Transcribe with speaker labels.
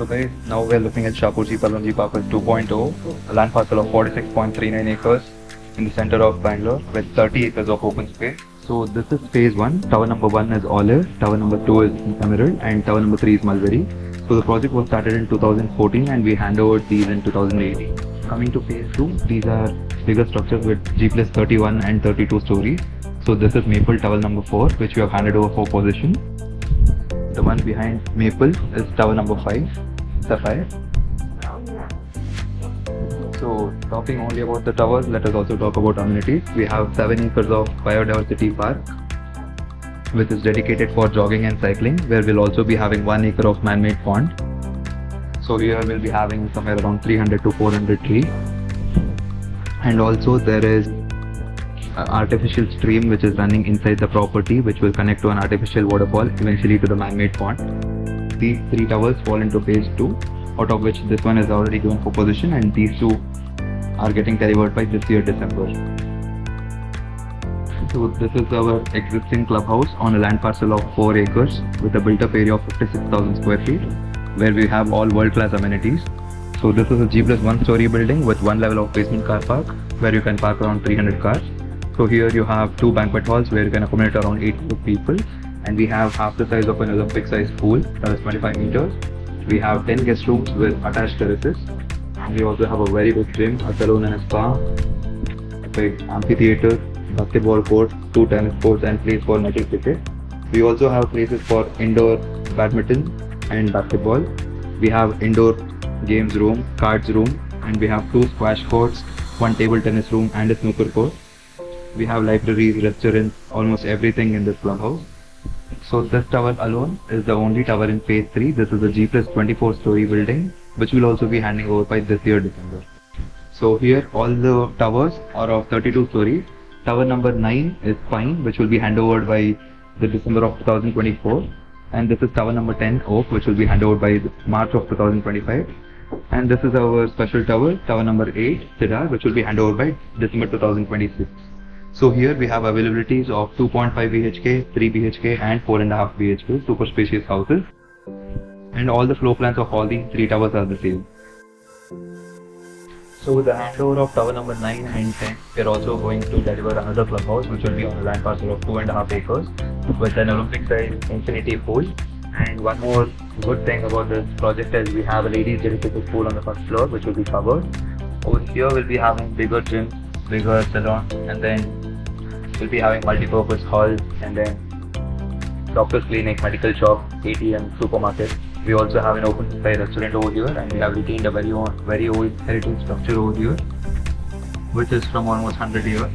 Speaker 1: guys, now we are looking at Shapoorji Pallonji Parkwest 2.0, a land parcel of 46.39 acres in the center of Bangalore with 30 acres of open space. So this is phase 1. Tower number 1 is olive, tower number 2 is emerald, and tower number 3 is mulberry. So the project was started in 2014 and we handovered these in 2018. Coming to phase 2, these are bigger structures with G plus 31 and 32 stories. So this is Maple tower number 4, which we have handed over for possession. The one behind Maple is tower number 5, Sapphire. So talking only about the towers, let us also talk about amenities. We have 7 acres of biodiversity park, which is dedicated for jogging and cycling, where we'll also be having 1 acre of man-made pond. So here we'll be having somewhere around 300 to 400 trees. And also there is an artificial stream which is running inside the property, which will connect to an artificial waterfall, eventually to the man-made pond. These 3 towers fall into phase 2, out of which this one is already given for possession and these 2 are getting delivered by this year December. So this is our existing clubhouse on a land parcel of 4 acres with a built-up area of 56,000 square feet, where we have all world-class amenities. So this is a G plus 1 story building with 1 level of basement car park, where you can park around 300 cars. So here you have 2 banquet halls where you can accommodate around 8 people, and we have half the size of an Olympic size pool, that is 25 meters. We have 10 guest rooms with attached terraces. We also have a very good gym, a salon and a spa, a big amphitheater, basketball court, 2 tennis courts and place for netting cricket. We also have places for indoor badminton and basketball. We have indoor games room, cards room, and we have 2 squash courts, 1 table tennis room and a snooker court. We have libraries, restaurants, almost everything in this clubhouse. So this tower alone is the only tower in phase 3. This is a G plus 24 story building, which will also be handing over by this year December. So here all the towers are of 32 stories. Tower number 9 is Pine, which will be handed over by the December of 2024. And this is tower number 10, Oak, which will be handed over by March of 2025. And this is our special tower, tower number 8, Cedar, which will be handed over by December 2026. So here we have availabilities of 2.5 BHK, 3 BHK and 4.5 BHK, super spacious houses. And all the floor plans of all these 3 towers are the same. So with the handover of tower number 9 and 10, we are also going to deliver another clubhouse, which will be on a land parcel of 2.5 acres with an Olympic size infinity pool. And one more good thing about this project is we have a ladies dedicated pool on the first floor, which will be covered. Over here we'll be having bigger gyms, bigger salon, and then we'll be having multi-purpose halls, and then doctor's clinic, medical shop, ATM, supermarket. We also have an open sky restaurant over here, and we have retained a very old heritage structure over here, which is from almost 100 years.